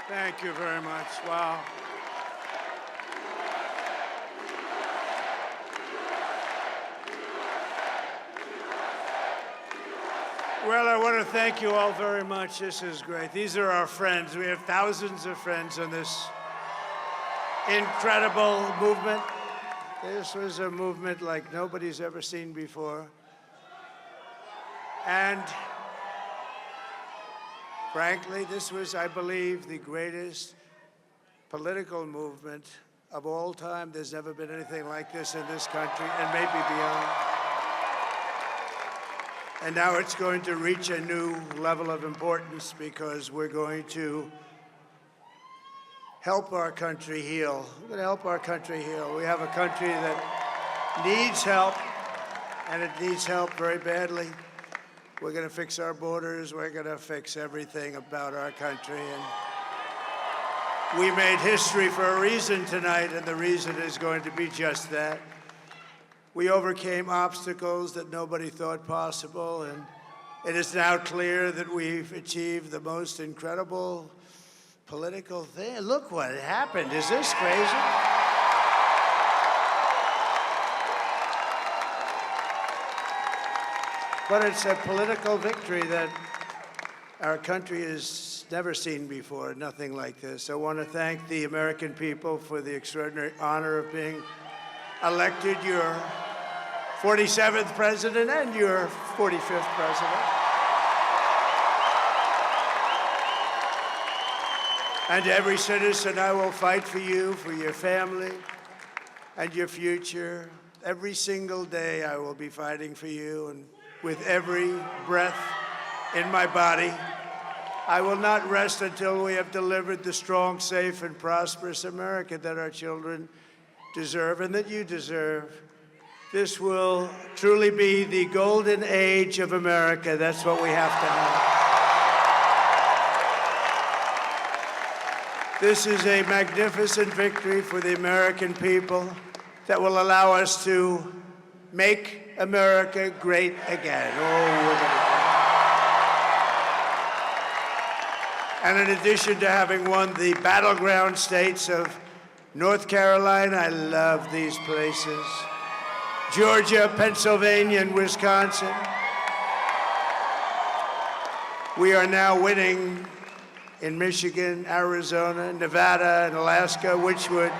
Thank you very much. Wow. Well, I want to thank you all very much. This is great. These are our friends. We have thousands of friends on this incredible movement. This was a movement like nobody's ever seen before. And frankly, this was, I believe, the greatest political movement of all time. There's never been anything like this in this country, and maybe beyond. And now it's going to reach a new level of importance because we're going to help our country heal. We're going to help our country heal. We have a country that needs help, and it needs help very badly. We're going to fix our borders. We're going to fix everything about our country. And we made history for a reason tonight, and the reason is going to be just that. We overcame obstacles that nobody thought possible, and it is now clear that we've achieved the most incredible political thing. Look what happened. Is this crazy? But it's a political victory that our country has never seen before, nothing like this. I want to thank the American people for the extraordinary honor of being elected your 47th president and your 45th president. And to every citizen, I will fight for you, for your family, and your future. Every single day, I will be fighting for you, and with every breath in my body, I will not rest until we have delivered the strong, safe, and prosperous America that our children deserve and that you deserve. This will truly be the golden age of America. That's what we have to have. This is a magnificent victory for the American people that will allow us to make America great again. And in addition to having won the battleground states of North Carolina, I love these places, Georgia, Pennsylvania, and Wisconsin, we are now winning in Michigan, Arizona, Nevada, and Alaska, which would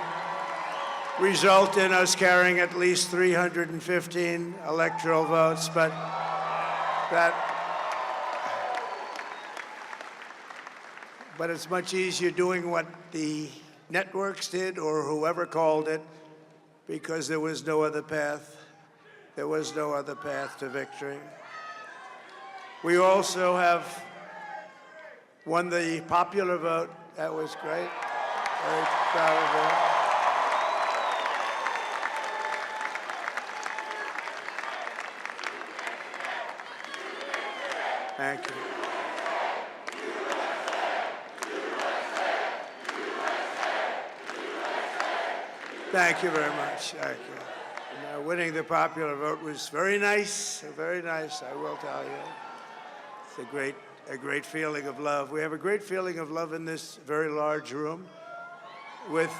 result in us carrying at least 315 electoral votes, but it's much easier doing what the networks did or whoever called it, because there was no other path. There was no other path to victory. We also have won the popular vote. That was great. Very proud of that. Thank you. Thank you very much. Thank you. Winning the popular vote was very nice, I will tell you. It's a great feeling of love. We have a great feeling of love in this very large room with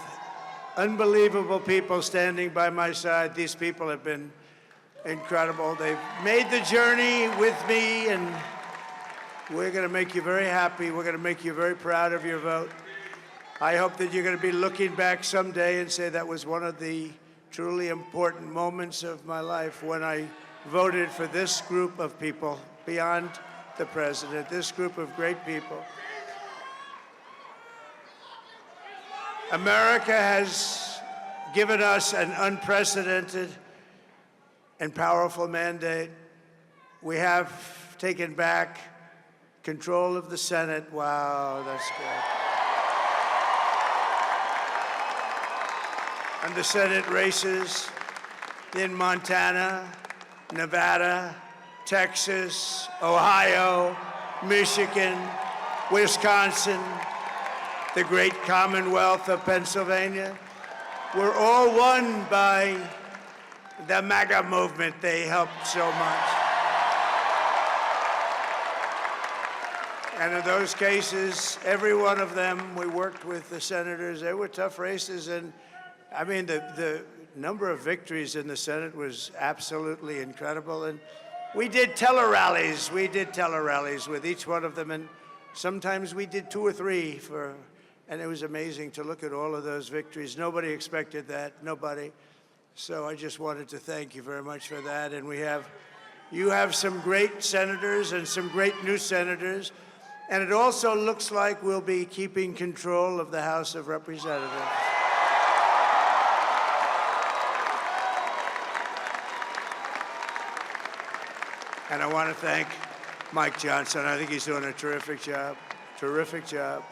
unbelievable people standing by my side. These people have been incredible. They've made the journey with me, and we're going to make you very happy. We're going to make you very proud of your vote. I hope that you're going to be looking back someday and say that was one of the truly important moments of my life when I voted for this group of people beyond the president, this group of great people. America has given us an unprecedented and powerful mandate. We have taken back control of the Senate. Wow, that's good. And the Senate races in Montana, Nevada, Texas, Ohio, Michigan, Wisconsin, the great Commonwealth of Pennsylvania, were all won by the MAGA movement. They helped so much. And in those cases, every one of them, we worked with the senators. They were tough races. And I mean, the number of victories in the Senate was absolutely incredible. And we did tele-rallies. We did tele-rallies with each one of them. And sometimes we did 2 or 3 and it was amazing to look at all of those victories. Nobody expected that, nobody. So I just wanted to thank you very much for that. And you have some great senators and some great new senators. And it also looks like we'll be keeping control of the House of Representatives. And I want to thank Mike Johnson. I think he's doing a terrific job, terrific job.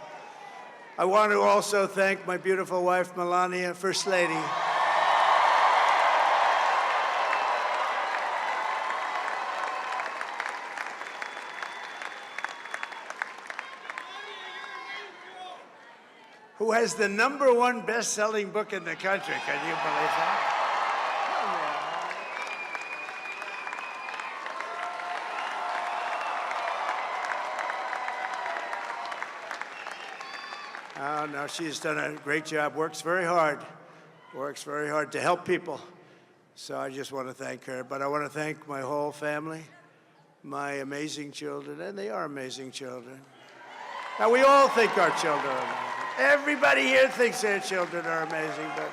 I want to also thank my beautiful wife, Melania, First Lady. Who has the #1 best-selling book in the country. Can you believe that? Oh, no, she's done a great job, works very hard to help people. So I just want to thank her. But I want to thank my whole family, my amazing children, and they are amazing children. Now, we all think our children are amazing. Everybody here thinks their children are amazing, but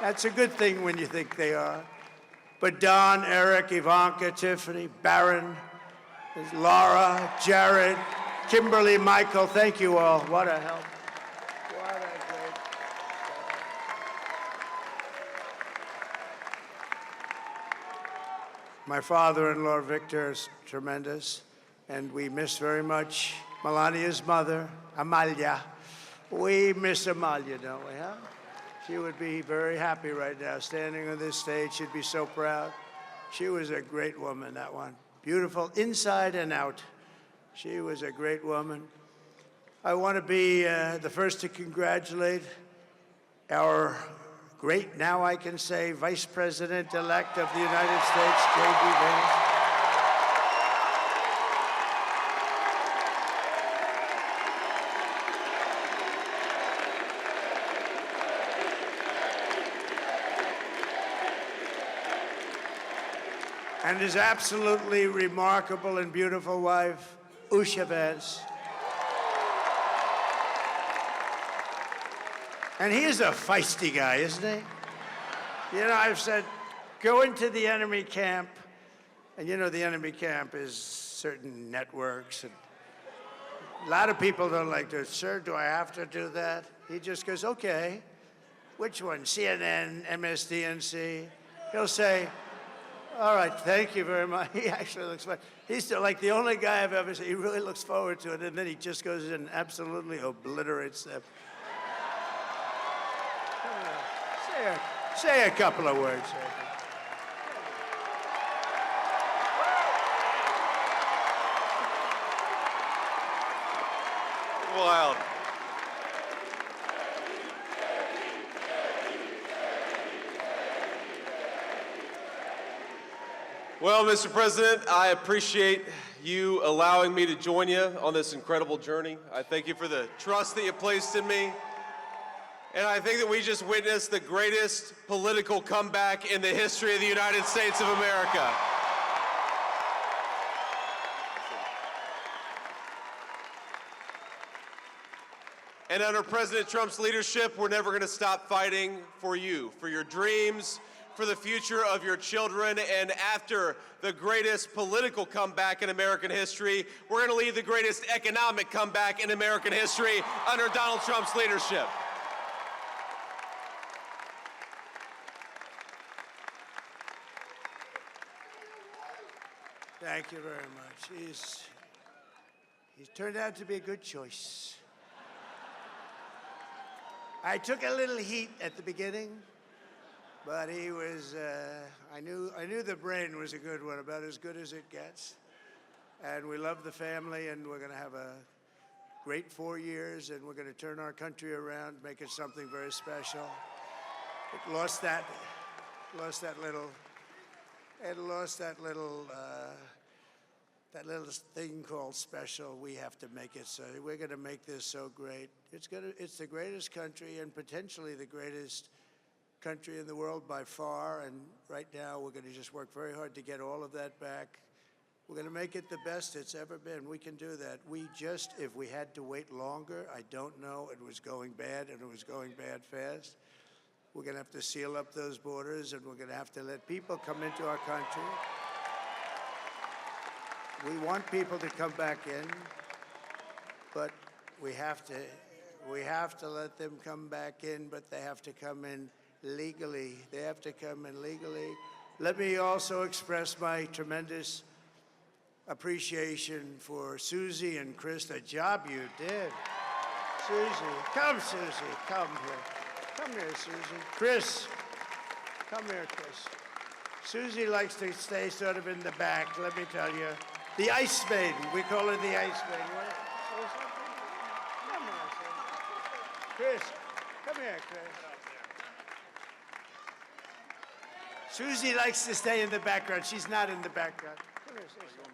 that's a good thing when you think they are. But Don, Eric, Ivanka, Tiffany, Barron, Laura, Jared, Kimberly, Michael, thank you all. What a help. What a great. My father-in-law, Victor, is tremendous, and we miss very much Melania's mother, Amalia. We miss Amalia, don't we, huh? She would be very happy right now, standing on this stage. She'd be so proud. She was a great woman, that one. Beautiful inside and out. She was a great woman. I want to be the first to congratulate our great, now I can say, Vice President-elect of the United States, J.D. Vance. And his absolutely remarkable and beautiful wife, Usha Vance. And he is a feisty guy, isn't he? You know, I've said, go into the enemy camp, and you know the enemy camp is certain networks. And a lot of people don't like to, sir, do I have to do that? He just goes, okay. Which one? CNN, MSDNC? He'll say, all right, thank you very much. He actually looks fun. He's still like the only guy I've ever seen. He really looks forward to it, and then he just goes in and absolutely obliterates them. Say a couple of words. Wild. Well, Mr. President, I appreciate you allowing me to join you on this incredible journey. I thank you for the trust that you placed in me. And I think that we just witnessed the greatest political comeback in the history of the United States of America. And under President Trump's leadership, we're never going to stop fighting for you, for your dreams, for the future of your children. And after the greatest political comeback in American history, we're going to lead the greatest economic comeback in American history under Donald Trump's leadership. Thank you very much. He's turned out to be a good choice. I took a little heat at the beginning, but he was, I knew the brain was a good one, about as good as it gets. And we love the family, and we're going to have a great 4 years, and we're going to turn our country around, make it something very special. It lost that little that little thing called special, we have to make it so. We're going to make this so great. It's the greatest country and potentially the greatest country in the world by far. And right now, we're going to just work very hard to get all of that back. We're going to make it the best it's ever been. We can do that. If we had to wait longer, I don't know. It was going bad, and it was going bad fast. We're going to have to seal up those borders, and we're going to have to let people come into our country. We want people to come back in, but we have to let them come back in, but they have to come in legally. They have to come in legally. Let me also express my tremendous appreciation for Susie and Chris, the job you did. Susie, come here. Come here, Susie. Chris, come here, Chris. Susie likes to stay sort of in the back, let me tell you. The Ice Maiden, we call her the Ice Maiden. Come on, Chris. Come here, Chris. Susie likes to stay in the background. She's not in the background. Come here, say something.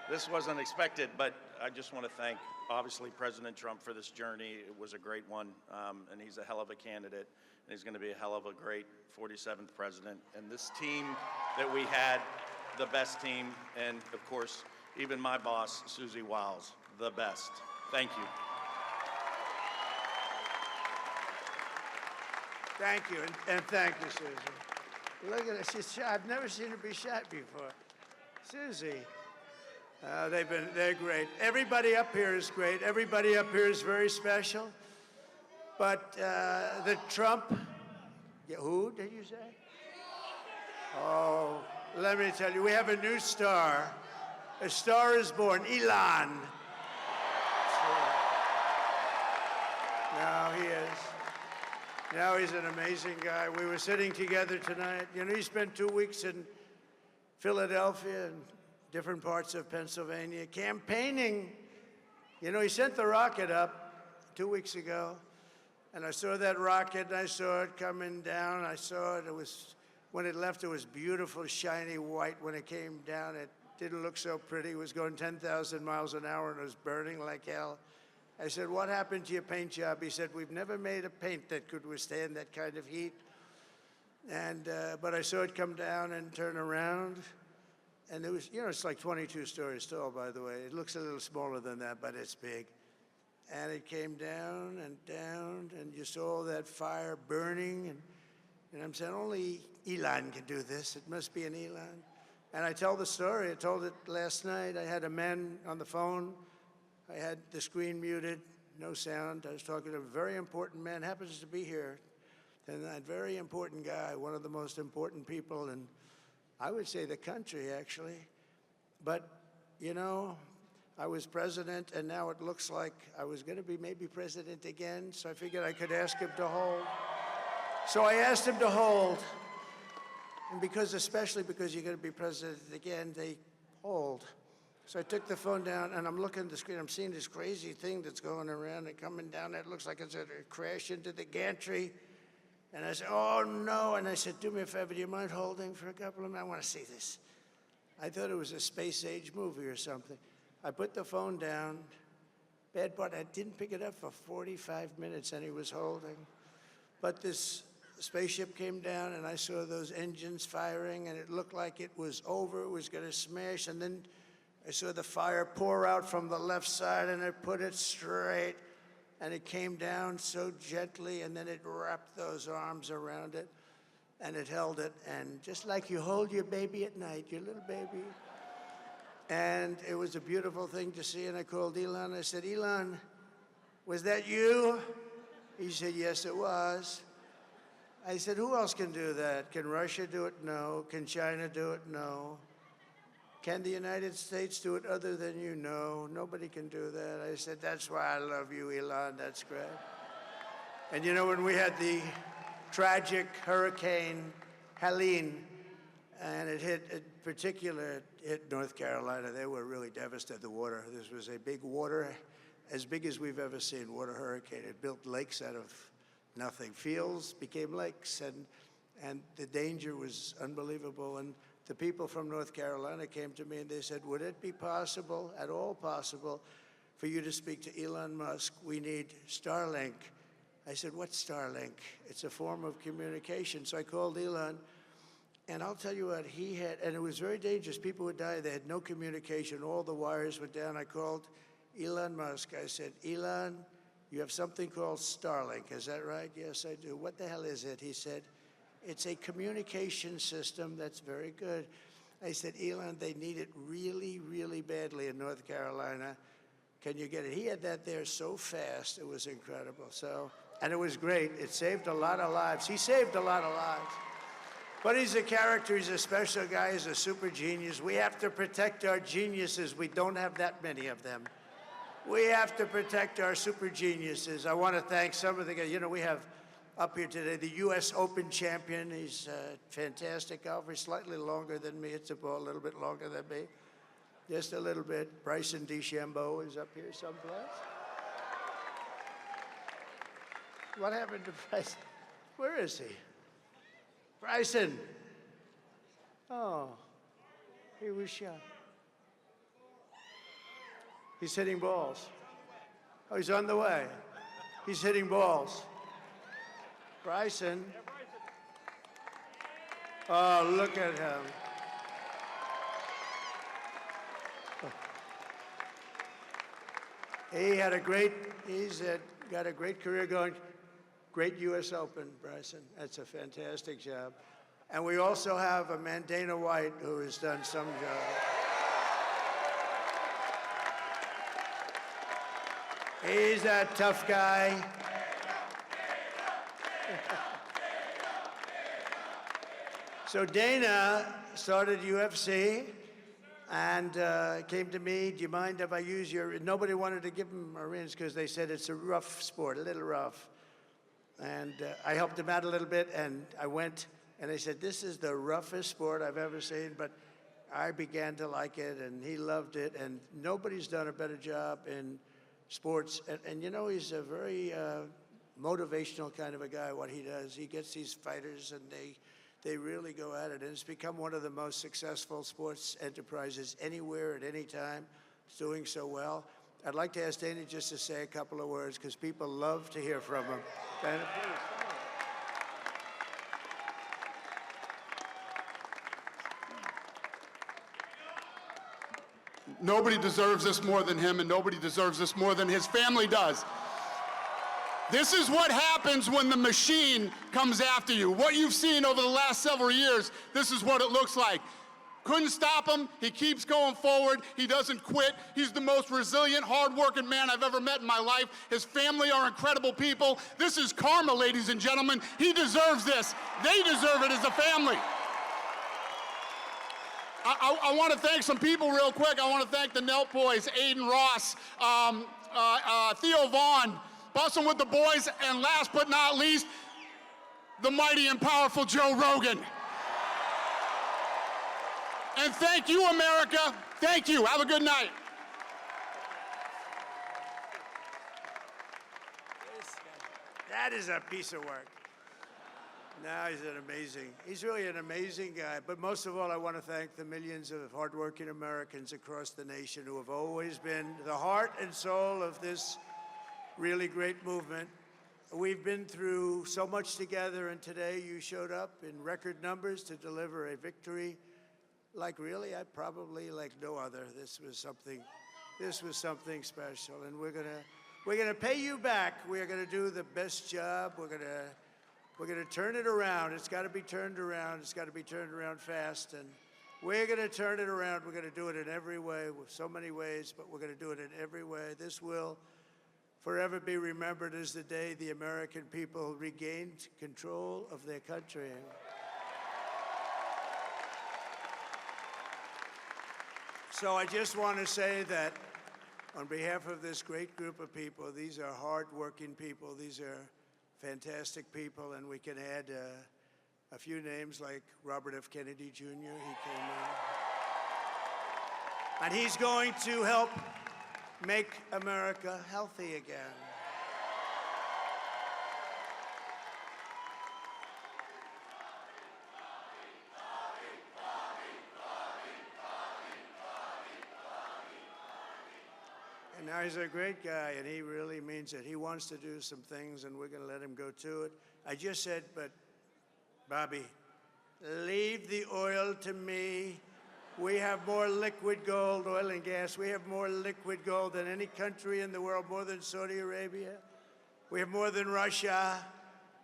This wasn't expected, but I just want to thank, obviously, President Trump for this journey. It was a great one, and he's a hell of a candidate, and he's going to be a hell of a great 47th president. And this team that we had, the best team, and, of course, even my boss, Susie Wiles, the best. Thank you. Thank you, and thank you, Susie. Look at her, she's shy. I've never seen her be shy before. Susie. They're great. Everybody up here is great. Everybody up here is very special. But the Trump, who did you say? Oh, let me tell you, we have a new star. A star is born, Elon. Now he is. Now he's an amazing guy. We were sitting together tonight. You know, he spent 2 weeks in Philadelphia and different parts of Pennsylvania, campaigning. You know, he sent the rocket up 2 weeks ago, and I saw that rocket, and I saw it coming down. I saw it. When it left, it was beautiful, shiny white. When it came down, it didn't look so pretty. It was going 10,000 miles an hour, and it was burning like hell. I said, what happened to your paint job? He said, we've never made a paint that could withstand that kind of heat. And but I saw it come down and turn around. And it was, you know, it's like 22 stories tall, by the way. It looks a little smaller than that, but it's big. And it came down, and you saw that fire burning. And I'm saying, only Elon can do this. It must be an Elon. And I tell the story. I told it last night. I had a man on the phone. I had the screen muted, no sound. I was talking to a very important man, happens to be here. And that very important guy, one of the most important people in, I would say, the country, actually. But, you know, I was president, and now it looks like I was going to be maybe president again, so I figured I could ask him to hold. So I asked him to hold. And especially because you're going to be president again, they hold. So I took the phone down, and I'm looking at the screen. I'm seeing this crazy thing that's going around and coming down. It looks like it's going to crash into the gantry. And I said, oh, no. And I said, do me a favor, do you mind holding for a couple of minutes? I want to see this. I thought it was a space-age movie or something. I put the phone down. Bad part, I didn't pick it up for 45 minutes, and he was holding. But this spaceship came down, and I saw those engines firing, and it looked like it was over. It was going to smash. And then I saw the fire pour out from the left side, and I put it straight. And it came down so gently, and then it wrapped those arms around it, and it held it. And just like you hold your baby at night, your little baby. And it was a beautiful thing to see. And I called Elon. I said, Elon, was that you? He said, yes, it was. I said, who else can do that? Can Russia do it? No. Can China do it? No. Can the United States do it other than you? No, nobody can do that. I said, that's why I love you, Elon. That's great. And you know, when we had the tragic Hurricane Helene, and it hit North Carolina, they were really devastated, the water. This was a big water, as big as we've ever seen, water hurricane. It built lakes out of nothing. Fields became lakes, and the danger was unbelievable. And the people from North Carolina came to me and they said, would it be possible, at all possible, for you to speak to Elon Musk? We need Starlink. I said, what's Starlink? It's a form of communication. So I called Elon, and I'll tell you what, he had, and it was very dangerous. People would die. They had no communication. All the wires were down. I called Elon Musk. I said, Elon, you have something called Starlink. Is that right? Yes, I do. What the hell is it? He said, it's a communication system that's very good. I said, Elon, they need it really, really badly in North Carolina. Can you get it? He had that there so fast. It was incredible. So, and it was great. It saved a lot of lives. He saved a lot of lives. But he's a character. He's a special guy. He's a super genius. We have to protect our geniuses. We don't have that many of them. We have to protect our super geniuses. I want to thank some of the guys. You know, we have up here today the U.S. Open champion. He's a fantastic golfer. He's slightly longer than me. It's a ball a little bit longer than me. Just a little bit. Bryson DeChambeau is up here someplace. What happened to Bryson? Where is he? Bryson. Oh, he was shot. He's hitting balls. Oh, he's on the way. He's hitting balls. Bryson. Oh, look at him. He's got a great career going. Great U.S. Open, Bryson. That's a fantastic job. And we also have a man, Dana White, who has done some job. He's a tough guy. So Dana started UFC and came to me, do you mind if I use your, nobody wanted to give him Marines because they said it's a rough sport, a little rough. And I helped him out a little bit, and I went, and they said, this is the roughest sport I've ever seen, but I began to like it, and he loved it, and nobody's done a better job in sports. And you know, he's a very motivational kind of a guy, what he does. He gets these fighters, and they really go at it, and it's become one of the most successful sports enterprises anywhere at any time. It's doing so well. I'd like to ask Dana just to say a couple of words, because people love to hear from him. Dana, please. Nobody deserves this more than him, and nobody deserves this more than his family does. This is what happens when the machine comes after you. What you've seen over the last several years, this is what it looks like. Couldn't stop him. He keeps going forward. He doesn't quit. He's the most resilient, hard-working man I've ever met in my life. His family are incredible people. This is karma, ladies and gentlemen. He deserves this. They deserve it as a family. I want to thank some people real quick. I want to thank the Nelk boys, Aiden Ross, Theo Vaughn, Bussin' with the Boys, and last but not least, the mighty and powerful Joe Rogan. And thank you, America. Thank you. Have a good night. That is a piece of work. Now he's really an amazing guy. But most of all, I want to thank the millions of hardworking Americans across the nation who have always been the heart and soul of this really great movement. We've been through so much together, and today you showed up in record numbers to deliver a victory like no other. This was something special, and we're gonna pay you back. We're gonna do the best job. We're gonna turn it around. It's got to be turned around. It's got to be turned around fast, and we're gonna turn it around. We're gonna do it in every way, with so many ways, but we're gonna do it in every way. This will forever be remembered as the day the American people regained control of their country. So I just want to say that on behalf of this great group of people, these are hard-working people. These are fantastic people, and we can add a few names like Robert F. Kennedy Jr. He came in. And he's going to help make America healthy again. Now, he's a great guy, and he really means it. He wants to do some things, and we're going to let him go to it. I just said, but, Bobby, leave the oil to me. We have more liquid gold, oil and gas. We have more liquid gold than any country in the world, more than Saudi Arabia. We have more than Russia.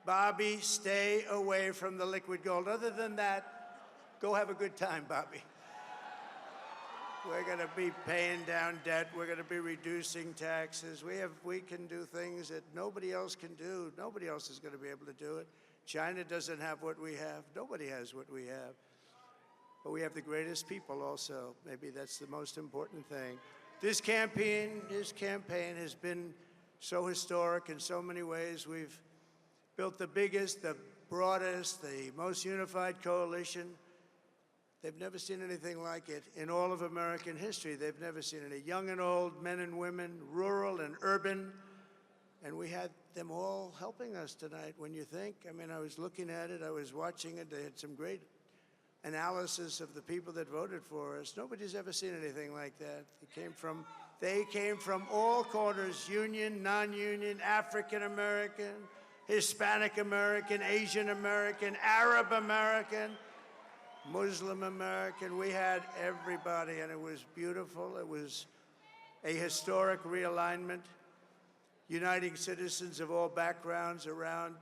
Bobby, stay away from the liquid gold. Other than that, go have a good time, Bobby. We're going to be paying down debt. We're going to be reducing taxes. We can do things that nobody else can do. Nobody else is going to be able to do it. China doesn't have what we have. Nobody has what we have. But we have the greatest people also. Maybe that's the most important thing. This campaign has been so historic in so many ways. We've built the biggest, the broadest, the most unified coalition. They've never seen anything like it in all of American history. They've never seen it. Young and old, men and women, rural and urban. And we had them all helping us tonight. When you think, I mean, I was looking at it, I was watching it. They had some great analysis of the people that voted for us. Nobody's ever seen anything like that. They came from all corners, union, non-union, African American, Hispanic American, Asian American, Arab American, Muslim American. We had everybody, and it was beautiful. It was a historic realignment, uniting citizens of all backgrounds around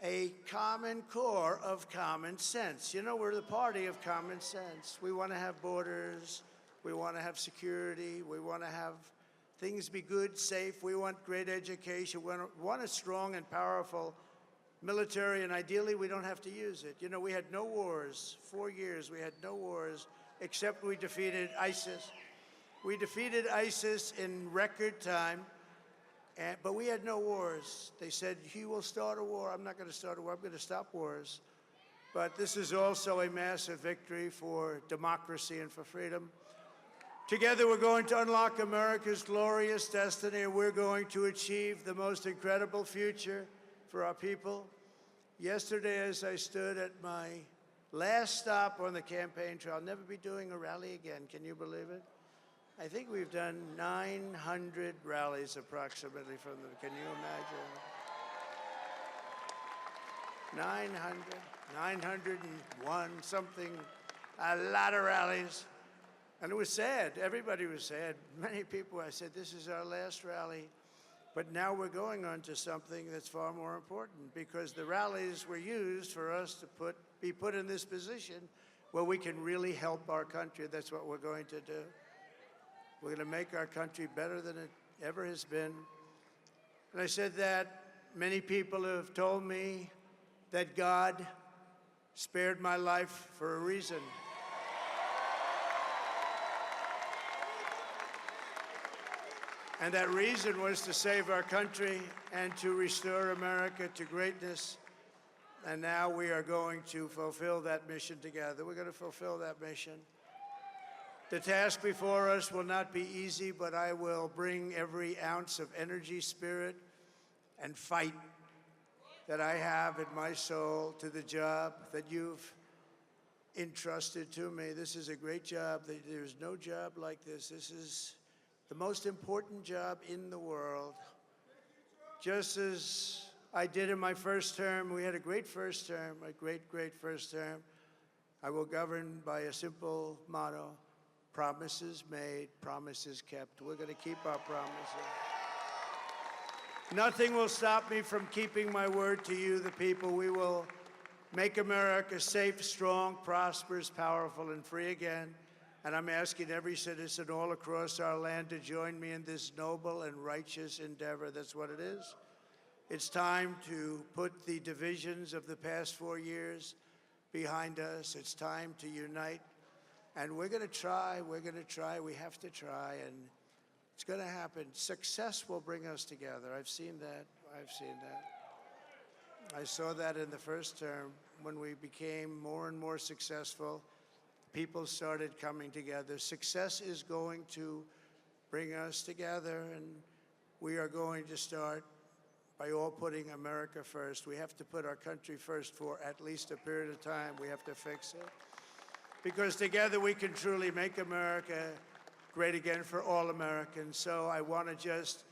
a common core of common sense. You know, we're the party of common sense. We want to have borders. We want to have security. We want to have things be good, safe. We want great education. We want a strong and powerful military, and ideally, we don't have to use it. You know, we had no wars. 4 years, we had no wars, except we defeated ISIS. We defeated ISIS in record time, but we had no wars. They said, he will start a war. I'm not going to start a war. I'm going to stop wars. But this is also a massive victory for democracy and for freedom. Together, we're going to unlock America's glorious destiny, and we're going to achieve the most incredible future for our people. Yesterday, as I stood at my last stop on the campaign trail, I'll never be doing a rally again. Can you believe it? I think we've done 900 rallies approximately from them. Can you imagine? 901 something, a lot of rallies. And it was sad. Everybody was sad. Many people, I said, this is our last rally. But now we're going on to something that's far more important, because the rallies were used for us to be put in this position where we can really help our country. That's what we're going to do. We're going to make our country better than it ever has been. And I said that many people have told me that God spared my life for a reason. And that reason was to save our country and to restore America to greatness. And now we are going to fulfill that mission together. We're going to fulfill that mission. The task before us will not be easy, but I will bring every ounce of energy, spirit, and fight that I have in my soul to the job that you've entrusted to me. This is a great job. There's no job like this. This is the most important job in the world. Just as I did in my first term, we had a great first term, a great, great first term. I will govern by a simple motto: promises made, promises kept. We're going to keep our promises. Nothing will stop me from keeping my word to you, the people. We will make America safe, strong, prosperous, powerful, and free again. And I'm asking every citizen all across our land to join me in this noble and righteous endeavor. That's what it is. It's time to put the divisions of the past 4 years behind us. It's time to unite. And we're going to try. We're going to try. We have to try. And it's going to happen. Success will bring us together. I've seen that. I've seen that. I saw that in the first term when we became more and more successful. People started coming together. Success is going to bring us together, and we are going to start by all putting America first. We have to put our country first for at least a period of time. We have to fix it. Because together we can truly make America great again for all Americans. So I want to just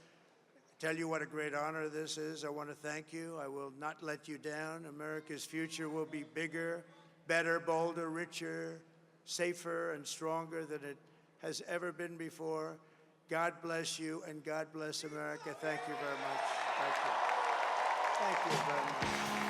tell you what a great honor this is. I want to thank you. I will not let you down. America's future will be bigger, better, bolder, richer, safer, and stronger than it has ever been before. God bless you, and God bless America. Thank you very much. Thank you. Thank you very much.